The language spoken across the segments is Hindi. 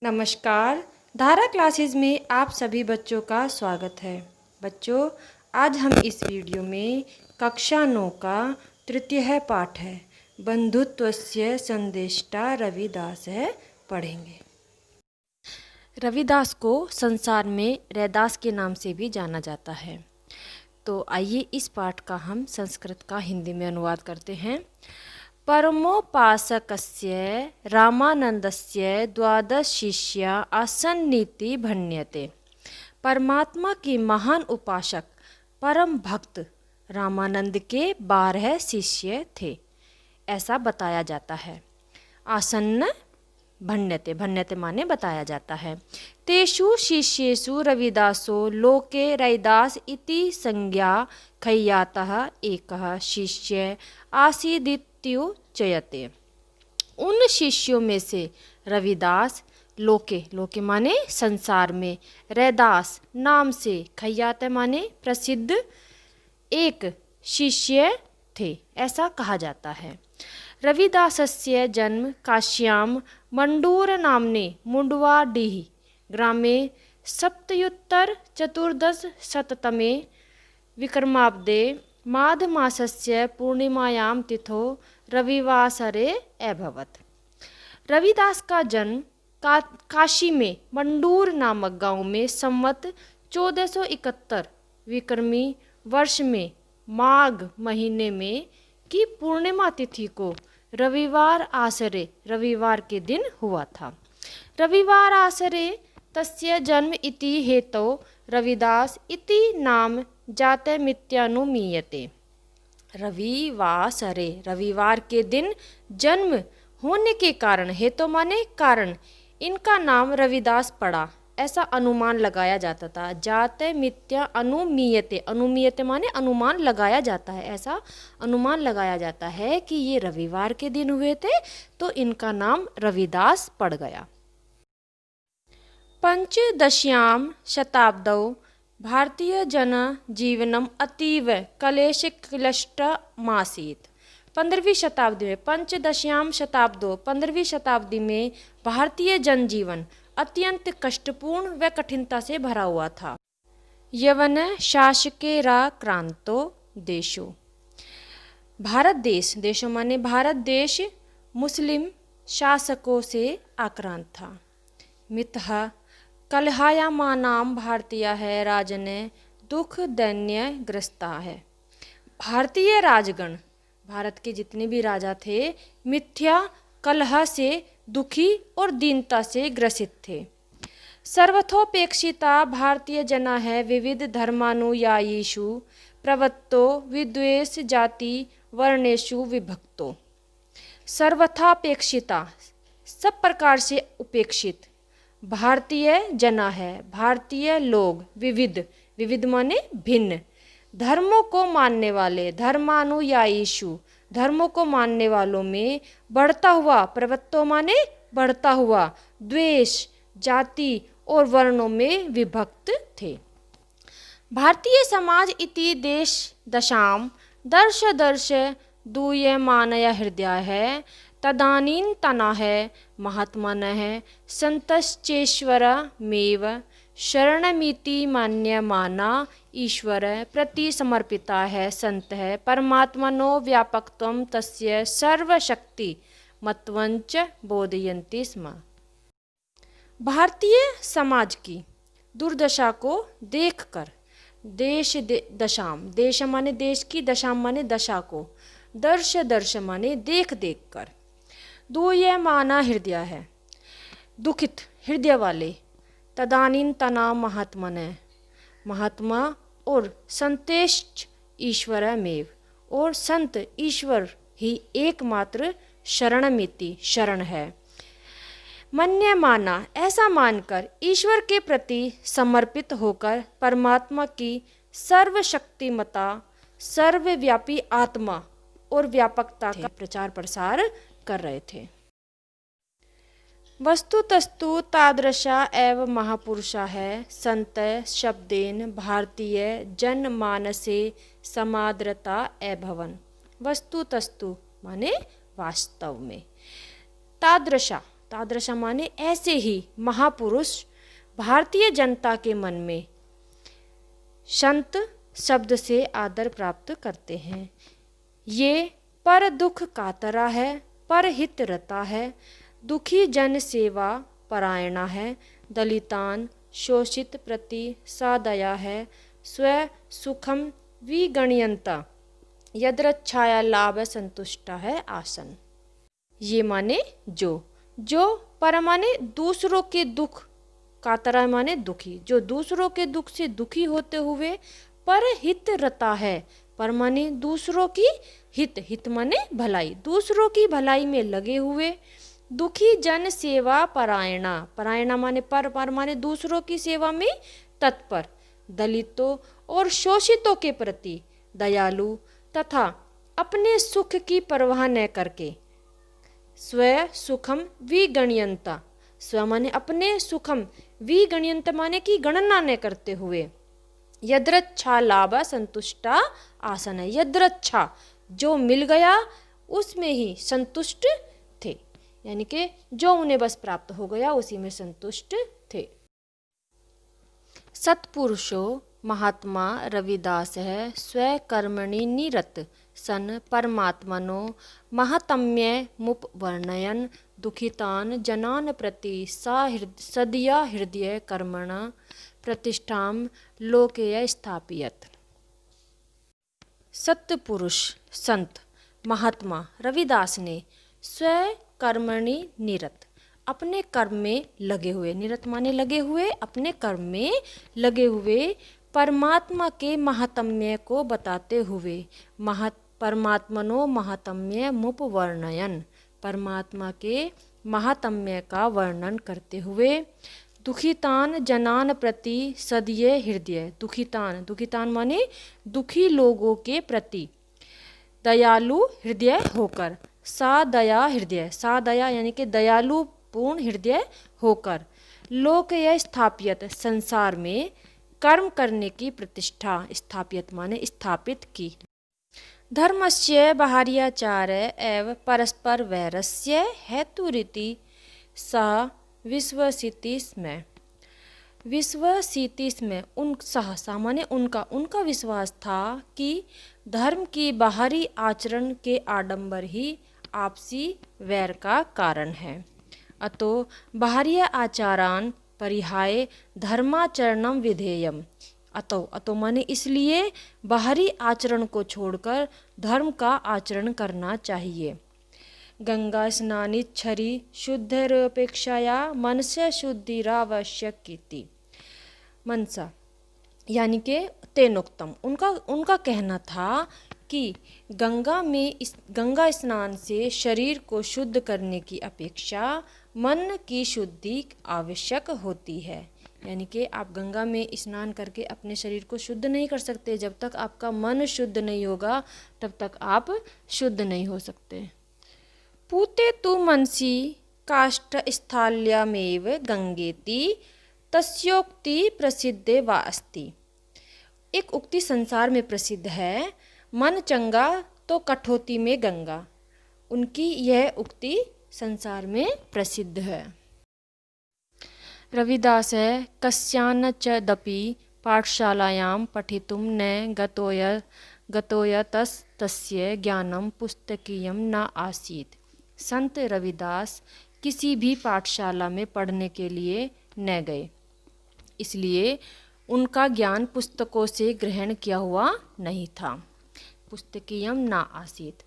नमस्कार। धारा क्लासेस में आप सभी बच्चों का स्वागत है। बच्चों, आज हम इस वीडियो में कक्षा 9 का तृतीय पाठ है बंधुत्वस्य संदेष्टा रविदास है पढ़ेंगे। रविदास को संसार में रैदास के नाम से भी जाना जाता है। तो आइए इस पाठ का हम संस्कृत का हिंदी में अनुवाद करते हैं। परमोपासकस्य रामानंदस्य द्वादश शिष्या आसन्नीति भण्यते। परमात्मा के महान उपासक परम भक्त रामानंद के 12 शिष्य थे, ऐसा बताया जाता है। आसन्न भण्यते, भण्यते माने बताया जाता है। तेषु शिष्येषु रविदासो लोके रैदास इति संज्ञा खय्यातः एकः शिष्य आसीदित्युच्यते। उन शिष्यों में से रविदास लोके, लोके माने संसार में, रैदास नाम से, खय्यात माने प्रसिद्ध एक शिष्य थे, ऐसा कहा जाता है। रविदासस्य जन्म काश्यां मंडूर नाम्ने मुंडवाडीह ग्रामे सप्तयुत्तर चतुर्दशशततमे विक्रमाब्दे माघमासस्य पूर्णिमायां तिथौ रविवासरे अभवत्। रविदास का जन्म काशी में मंडूर नामक गांव में संवत 1471 विक्रमी वर्ष में माघ महीने में की पूर्णिमा तिथि को रविवार आसरे, रविवार के दिन हुआ था। रविवार आसरे तस्य जन्म इति हेतौ रविदास इति नाम जातमित्यानुमीयते। रविवासरे, रविवार के दिन जन्म होने के कारण, हेतु माने कारण, इनका नाम रविदास पड़ा, ऐसा अनुमान लगाया जाता था। जाते मिथ्या अनुमीयते, अनुमीयते माने अनुमान लगाया जाता है, ऐसा अनुमान लगाया जाता है कि ये रविवार के दिन हुए थे, तो इनका नाम रविदास पड़ गया। पंचदश्यां शताब्दौ भारतीय जन जीवनम अतीव क्लेशक्लिष्टमासीत्। 15वीं शताब्दी में, पंचदश्याम शताब्दों, 15वीं शताब्दी में भारतीय जनजीवन अत्यंत कष्टपूर्ण व कठिनता से भरा हुआ था। यवन शासकेराक्रांतो देशो, भारत देश, देशों माने भारत देश मुस्लिम शासकों से आक्रांत था। मितः कलहायमानां भारतीय है राजने दुख दैन्य ग्रस्ता है। भारतीय राजगण, भारत के जितने भी राजा थे, मिथ्या कलह से दुखी और दीनता से ग्रसित थे। सर्वथोपेक्षिता भारतीय जना है विविध धर्मानुयायीषु प्रवत्तो विद्वेष जाति वर्णेषु विभक्तो। सर्वथापेक्षिता, सब प्रकार से उपेक्षित, भारतीय जना है, भारतीय लोग, विविध, विविध माने भिन्न, धर्मों को मानने वाले, धर्मानुयायीषु, धर्मों को मानने वालों में बढ़ता हुआ, प्रवत्तो माने बढ़ता हुआ, द्वेष, जाति और वर्णों में विभक्त थे। भारतीय समाज इति देश दशाम दर्श दर्श दूयमानय हृदय है तदानींतना है महात्मनः संतश्चेश्वरमेव शरणमिति मान्यमाना ईश्वर प्रति समर्पिता है संत है परमात्मनो व्यापकत्वं तस्य सर्वशक्ति मत्वंच बोधयन्ति स्म। भारतीय समाज की दुर्दशा को देखकर, देश दशाम, देश माने देश की, दशाम माने दशा को, दर्श दर्श माने देख देख कर, दूयमाना हृदय है, दुखित हृदय वाले, तदानीन तना महात्मने, महात्मा और संतेष्ट ईश्वरमेव, और संत ईश्वर ही एकमात्र शरणमिति, शरण है, मन्य माना, ऐसा मानकर, ईश्वर के प्रति समर्पित होकर परमात्मा की सर्वशक्तिमता, सर्वव्यापी आत्मा और व्यापकता का प्रचार प्रसार कर रहे थे। वस्तुतस्तु तादृशा एव महापुरुषा है संत शब्देन भारतीय जनमानसे समादृता अभवन्। वस्तुतस्तु माने वास्तव में, तादृशा, तादृश माने ऐसे ही महापुरुष भारतीय जनता के मन में संत शब्द से आदर प्राप्त करते हैं। ये पर दुख कातरा है, पर हित रता है, दुखी जन सेवा परायणा है, दलितान शोषित प्रति सादया है, स्व सुखम विगणयंता, यद्रच्छाया लाभ संतुष्टा है आसन। ये माने जो पर माने दूसरों के दुख, कातरा माने दुखी, जो दूसरों के दुख से दुखी होते हुए पर हित रता है, पर माने दूसरों की हित माने भलाई, दूसरों की भलाई में लगे हुए, दुखी जन सेवा परायणा माने पर माने दूसरों की सेवा में तत्पर, दलितों और शोषितों के प्रति दयालु तथा अपने सुख की परवाह न करके, स्व सुखम विगणयंता, स्व माने अपने सुखम, विगणयंत माने की गणना न करते हुए, यद्रच्छा लाभ संतुष्टा आसन है, यद्रच्छा जो मिल गया उसमें ही संतुष्ट थे, यानी कि जो उन्हें बस प्राप्त हो गया उसी में संतुष्ट थे। सत्पुरुषो महात्मा रविदास है स्वकर्मणि निरत सन परमात्मनो महात्म्य मुपवर्णयन दुखितान जनान प्रति सदया हृदय कर्मणा प्रतिष्ठाम लोकेय स्थापियत। सत्पुरुष संत महात्मा रविदास ने स्वकर्मणि निरत, अपने कर्म में लगे हुए, निरत माने लगे हुए, अपने कर्म में लगे हुए परमात्मा के महात्म्य को बताते हुए, परमात्मनो महात्म्य मुपवर्णयन, परमात्मा के महात्म्य का वर्णन करते हुए, दुखितान जनान प्रति सदये हृदय, दुखितान माने दुखी लोगों के प्रति दयालु हृदय होकर, सादया यानी कि दयालु पूर्ण हृदय होकर, लोकय स्थापियत संसार में कर्म करने की प्रतिष्ठा, स्थापियत माने स्थापित की। धर्मस्य बाह्याचार एवं परस्पर वैरस्य हेतुरिति सा विश्वसिति स्म उन सामान्य उनका विश्वास था कि धर्म की बाहरी आचरण के आडंबर ही आपसी वैर का कारण है। अतो बाह्य आचारान परिहाय धर्माचरणम विधेयम, अतो माने इसलिए बाहरी आचरण को छोड़कर धर्म का आचरण करना चाहिए। गंगा स्नानिच्छरी शुद्धिरपेक्षाया मनस्य शुद्धिरावश्यक कीति, मनसा यानी कि तेनोक्तम, उनका कहना था कि गंगा स्नान से शरीर को शुद्ध करने की अपेक्षा मन की शुद्धि आवश्यक होती है। यानी कि आप गंगा में स्नान करके अपने शरीर को शुद्ध नहीं कर सकते, जब तक आपका मन शुद्ध नहीं होगा तब तक आप शुद्ध नहीं हो सकते। पूते तु मनसि काष्ठस्थाल्यामेव गंगेति तस्योक्ति प्रसिद्धे वा अस्ति। एक उक्ति संसार में प्रसिद्ध है, मन चंगा तो कठौती में गंगा। उनकी यह उक्ति संसार में प्रसिद्ध है। रविदास है कस्यानचदपि पाठशालायां पठितुं न गतोयतस्तस्य ज्ञानं पुस्तकीयं न आसीत्। संत रविदास किसी भी पाठशाला में पढ़ने के लिए न गए, इसलिए उनका ज्ञान पुस्तकों से ग्रहण किया हुआ नहीं था। पुस्तकीयम ना आसीत्।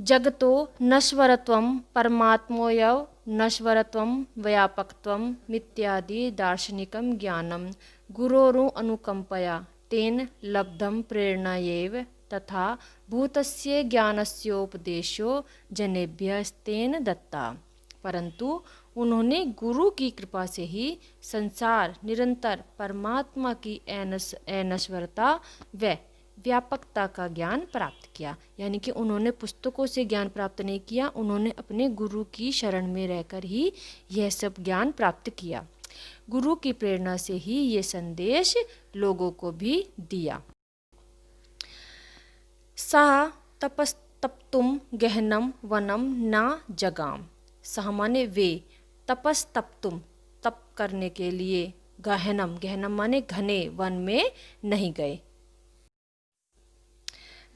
जगतो नश्वरत्वं परमात्मोऽयव नश्वरत्वं व्यापकत्वं मित्यादि दार्शनिकं ज्ञानं गुरोरु अनुकंपया तेन लब्धं प्रेरणायैव तथा भूतस्य ज्ञानस्योपदेशो जनेभ्यस्तेन दत्ता। परंतु उन्होंने गुरु की कृपा से ही संसार निरंतर परमात्मा की अनश्वरता व व्यापकता का ज्ञान प्राप्त किया। यानी कि उन्होंने पुस्तकों से ज्ञान प्राप्त नहीं किया, उन्होंने अपने गुरु की शरण में रहकर ही यह सब ज्ञान प्राप्त किया। गुरु की प्रेरणा से ही ये संदेश लोगों को भी दिया। सह तपस्तप्तुम गहनम वनम न जगाम। सह माने वे, तपस्तप्तुम, तप करने के लिए, गहनम, गहनम माने घने वन में नहीं गए।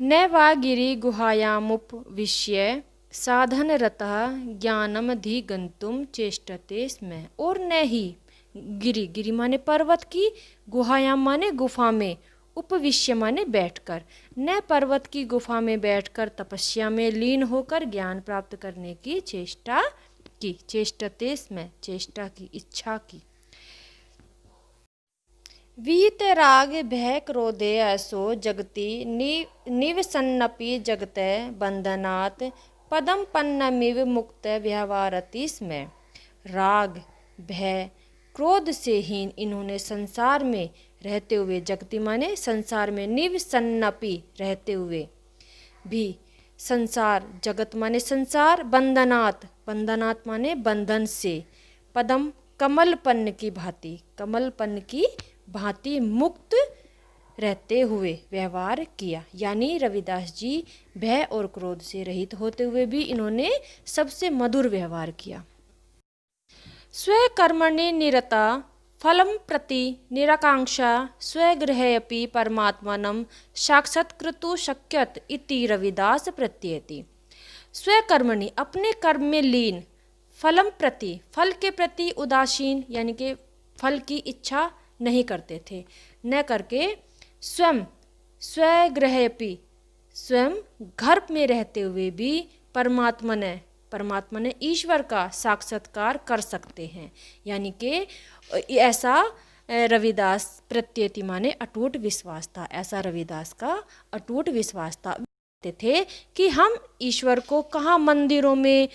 न वा गिरि गुहायामुपविश्य साधनरतः ज्ञानमधिगन्तुं चेष्टते स्म। और न ही गिरि, गिरि माने पर्वत की, गुहायाम माने गुफा में, उपविश्य माने बैठकर, न पर्वत की गुफा में बैठकर तपस्या में लीन होकर ज्ञान प्राप्त करने की चेष्टा की, चेष्टते स्म, चेष्टा की, इच्छा की। वीतराग भय क्रोधे ऐसो जगति निवसन्नपि जगते बंधनात् पदम पन्नमिव मुक्त व्यवहारति स्म। राग, भय, क्रोध से हीन इन्होंने संसार में रहते हुए, जगति माने संसार में, निवसन्नपि रहते हुए भी, संसार, जगत माने संसार, बंधनात्, बंधनात् माने बंधन से, पदम कमलपन्न की भांति, कमलपन्न की भांति मुक्त रहते हुए व्यवहार किया। यानी रविदास जी भय और क्रोध से रहित होते हुए भी इन्होंने सबसे मधुर व्यवहार किया। स्वकर्मणि निरता फलं प्रति निराकांक्षा स्वगृहेऽपि परमात्मानं साक्षात्कर्तुं शक्यत इति रविदास प्रत्येति। स्वकर्मणि, अपने कर्म में लीन, फलम प्रति, फल के प्रति उदासीन, यानी कि फल की इच्छा नहीं करते थे, न करके स्वयं, स्वगृहेऽपि, स्वयं घर में रहते हुए भी परमात्मा ने ईश्वर का साक्षात्कार कर सकते हैं। यानी कि ऐसा रविदास प्रत्येति माने अटूट विश्वास था, ऐसा रविदास का अटूट विश्वास था थे कि हम ईश्वर को कहाँ मंदिरों में,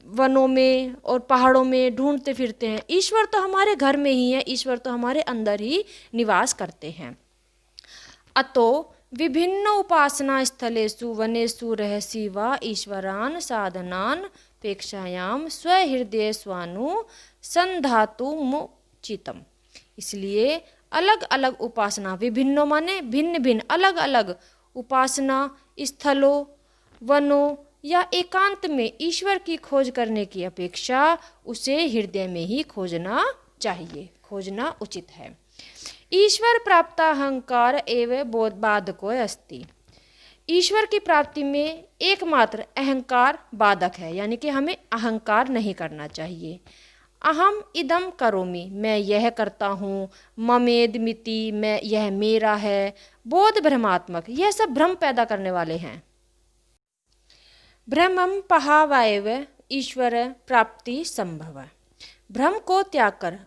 वनों में और पहाड़ों में ढूंढते फिरते हैं, ईश्वर तो हमारे घर में ही है, ईश्वर तो हमारे अंदर ही निवास करते हैं। अतो विभिन्न उपासना स्थलेषु वनेषु रहसि वा ईश्वरान साधनान पेक्षायाम स्वहृदय स्वानु संधातुमुचितम। इसलिए अलग अलग उपासना, विभिन्न माने भिन्न भिन्न, अलग अलग उपासना स्थलों, वनों या एकांत में ईश्वर की खोज करने की अपेक्षा उसे हृदय में ही खोजना चाहिए, खोजना उचित है। ईश्वर प्राप्ता अहंकार एवं बोध बाधको अस्ति। ईश्वर की प्राप्ति में एकमात्र अहंकार बाधक है, यानी कि हमें अहंकार नहीं करना चाहिए। अहम इदम करोमि, मैं यह करता हूँ, ममेद मिति, मैं, यह मेरा है, बोध भ्रमात्मक, यह सब भ्रम पैदा करने वाले हैं। भ्रमम पहावायव ईश्वर प्राप्ति संभव। भ्रम को त्याग कर,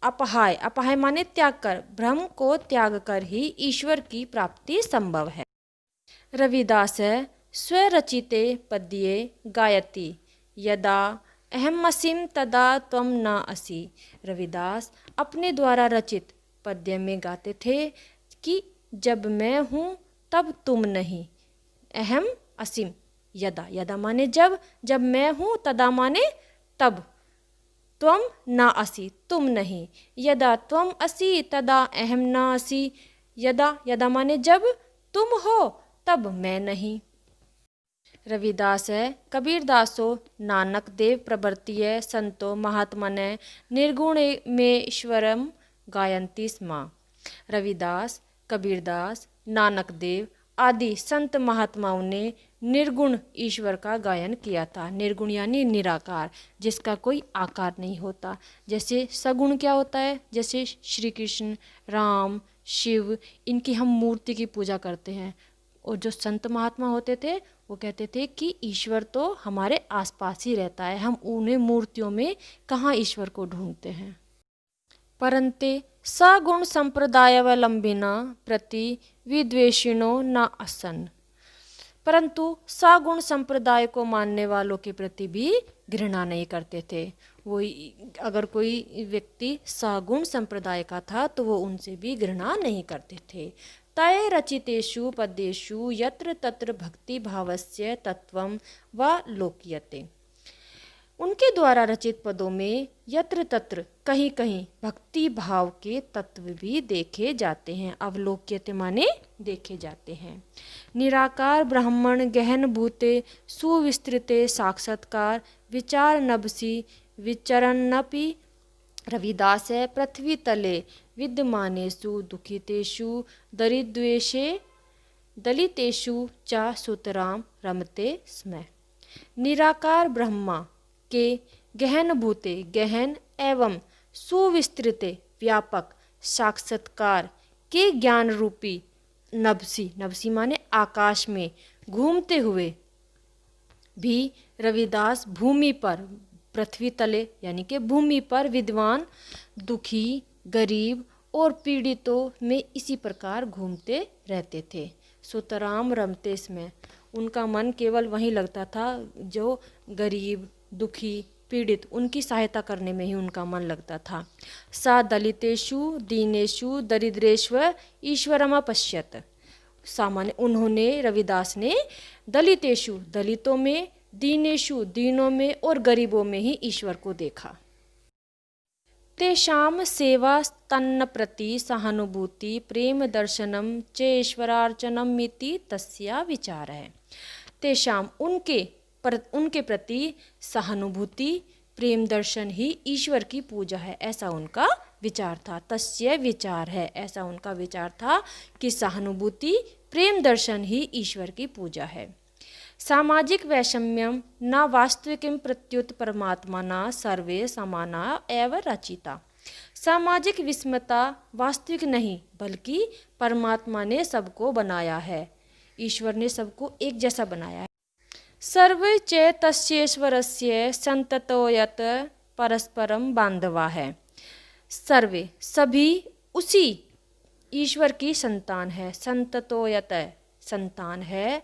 अपहाय, अपहाय माने त्याग कर, भ्रम को त्याग कर ही ईश्वर की प्राप्ति संभव है। रविदास स्वरचिते पद्ये गायति यदा अहमसिम तदा त्वम न असि। रविदास अपने द्वारा रचित पद्य में गाते थे कि जब मैं हूँ तब तुम नहीं, अहम असीम, यदा, यदा माने जब, जब मैं हूँ, तदा माने तब, त्वम न असि, तुम नहीं, यदा त्वम असि तदा अहम न असि, यदा, यदा माने जब तुम हो तब मैं नहीं। रविदास कबीरदासो नानक देव प्रवर्तिय संतो महात्मने निर्गुणमेश्वरम गायन्ति स्म। रविदास, कबीरदास, नानक देव आदि संत महात्माओं ने निर्गुण ईश्वर का गायन किया था। निर्गुण यानी निराकार, जिसका कोई आकार नहीं होता। जैसे सगुण क्या होता है, जैसे श्री कृष्ण, राम, शिव, इनकी हम मूर्ति की पूजा करते हैं। और जो संत महात्मा होते थे वो कहते थे कि ईश्वर तो हमारे आसपास ही रहता है, हम उन्हें मूर्तियों में कहाँ ईश्वर को ढूंढते हैं। परंते सगुण संप्रदायावलंबिना प्रति विद्वेषिणो न आसन। परंतु सगुण संप्रदाय को मानने वालों के प्रति भी घृणा नहीं करते थे। वो अगर कोई व्यक्ति सगुण संप्रदाय का था तो वो उनसे भी घृणा नहीं करते थे। तय रचितेषु पद्येषु यत्र तत्र भक्ति भावस्य तत्वं व लोक्यते। उनके द्वारा रचित पदों में यत्र तत्र, कहीं कहीं भक्ति भाव के तत्व भी देखे जाते हैं। अवलोक्यते माने देखे जाते हैं। निराकार ब्राह्मण गहन भूते सुविस्तृते साक्षात्कार विचार नभसी विचरन्नपि रविदासः पृथ्वीतले विद्यमानेषु दुःखितेषु दलितेषु च सुतरां रमते स्म। निराकार ब्रह्मा के गहन भूते गहन एवं सुविस्तृत व्यापक साक्षात्कार के ज्ञान रूपी नभसी माने आकाश में घूमते हुए भी रविदास भूमि पर पृथ्वी तले यानी कि भूमि पर विद्वान दुखी गरीब और पीड़ितों में इसी प्रकार घूमते रहते थे। सुतराम रमतेश में उनका मन केवल वहीं लगता था जो गरीब दुखी पीड़ित उनकी सहायता करने में ही उनका मन लगता था। सा दलितेषु दीनेषु दरिद्रेष्व ईश्वरम पश्यत। सामान्य उन्होंने रविदास ने दलितेषु दलितों में दीनेषु दीनों में और गरीबों में ही ईश्वर को देखा। तेषां सेवा तन्न प्रति सहानुभूति प्रेम दर्शनम च ईश्वरार्चनम इति तस्या विचार है। तेषां उनके प्रति सहानुभूति प्रेम दर्शन ही ईश्वर की पूजा है, ऐसा उनका विचार था। तस्य विचार है, ऐसा उनका विचार था कि सहानुभूति प्रेम दर्शन ही ईश्वर की पूजा है। सामाजिक वैषम्यम न वास्तविकं प्रत्युत परमात्मना सर्वे समाना एव रचिता। सामाजिक विषमता वास्तविक नहीं बल्कि परमात्मा ने सबको बनाया है, ईश्वर ने सबको एक जैसा बनाया है। सर्वे च तस्येश्वरस्य संततो यत परस्परम बांधवा है। सर्वे सभी उसी ईश्वर की संतान है, संततो यत संतान है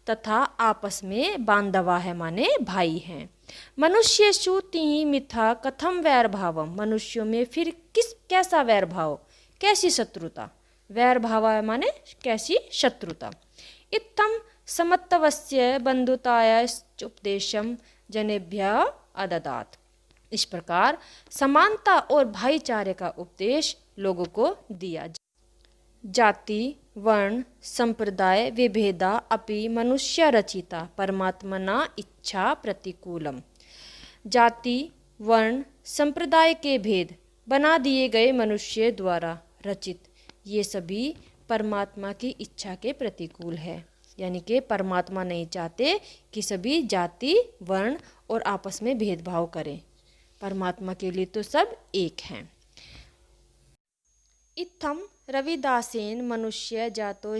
तथा आपस में बांधवा है माने भाई हैं। मनुष्येषु तिहि मिथा कथम वैर भावम। मनुष्यों में फिर कैसा वैर भाव, कैसी शत्रुता। वैर भाव माने कैसी शत्रुता। इत्थम समत्वस्य बंधुताय उपदेशम जनेभ्यः अददात। इस प्रकार समानता और भाईचारे का उपदेश लोगों को दिया। जाति वर्ण संप्रदाय विभेदा अपि मनुष्य रचिता परमात्मना इच्छा प्रतिकूलम। जाति वर्ण संप्रदाय के भेद बना दिए गए मनुष्य द्वारा रचित ये सभी परमात्मा की इच्छा के प्रतिकूल है। यानी कि परमात्मा नहीं चाहते कि सभी जाति वर्ण और आपस में भेदभाव करें। परमात्मा के लिए तो सब एक हैं। इत्थम रविदासेन मनुष्य जातो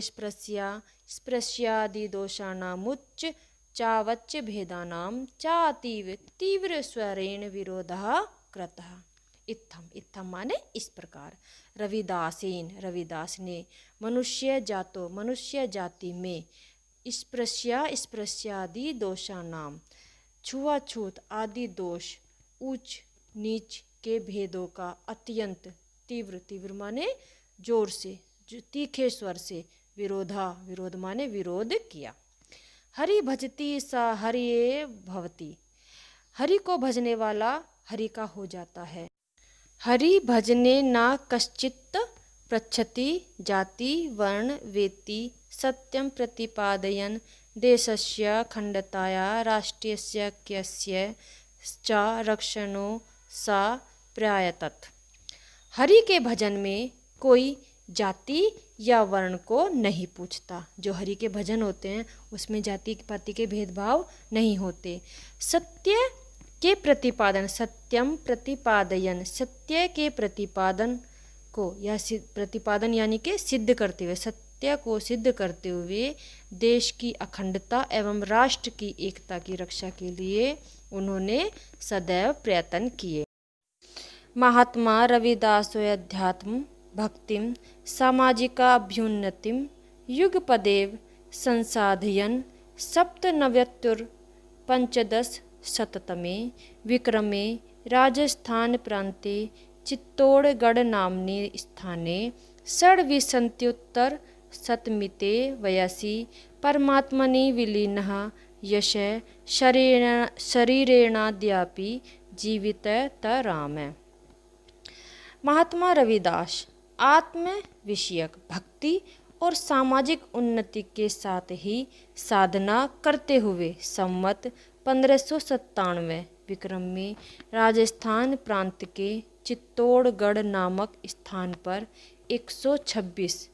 स्पृश्यादि दोषाणामुच्च चावच्च भेदानां चातीव तीव्र स्वरेण विरोधः कृतः। इत्थम माने इस प्रकार। रविदास ने मनुष्य जाति में स्पृश्यादि दोषानाम छुआछूत आदि दोष ऊंच नीच के भेदों का अत्यंत तीव्र माने जोर से तीखे स्वर से विरोध माने विरोध किया। हरि भजती सा हरिये भवती। हरि को भजने वाला हरि का हो जाता है। हरि भजने ना कश्चित् पृच्छति जाति वर्ण वेति सत्यं प्रतिपादयन् देशस्य खण्डताया राष्ट्रस्य ऐक्यस्य च रक्षणो सा प्रयातत। हरि के भजन में कोई जाति या वर्ण को नहीं पूछता। जो हरि के भजन होते हैं उसमें जाति पाति के भेदभाव नहीं होते। सत्य के प्रतिपादन सत्यम प्रतिपादयन सत्य के प्रतिपादन को या प्रतिपादन यानी कि सिद्ध करते हुए सत्य को सिद्ध करते हुए देश की अखंडता एवं राष्ट्र की एकता की रक्षा के लिए उन्होंने सदैव प्रयत्न किए। महात्मा रविदासो अध्यात्म भक्तिम सामाजिकाभ्युन्नतिम युगपदेव संसाधयन सप्तनवत्युर पंचदश शततमे विक्रमे राजस्थान प्रान्ते चित्तौड़गढ़ नाम्ने स्थाने षड्विंशत्युत्तर शतमिते वयसि परमात्मनि विलीनः यश शरीरेणाद्यापि जीविततराम। महात्मा रविदास आत्म विषयक भक्ति और सामाजिक उन्नति के साथ ही साधना करते हुए संवत 1597 विक्रम में राजस्थान प्रांत के चित्तौड़गढ़ नामक स्थान पर 126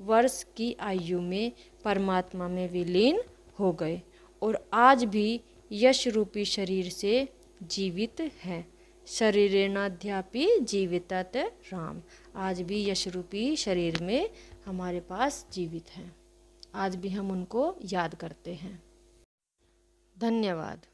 वर्ष की आयु में परमात्मा में विलीन हो गए और आज भी यश रूपी शरीर से जीवित हैं। शरीरेणाध्यापि जीवितत राम। आज भी यश रूपी शरीर में हमारे पास जीवित हैं। आज भी हम उनको याद करते हैं। धन्यवाद।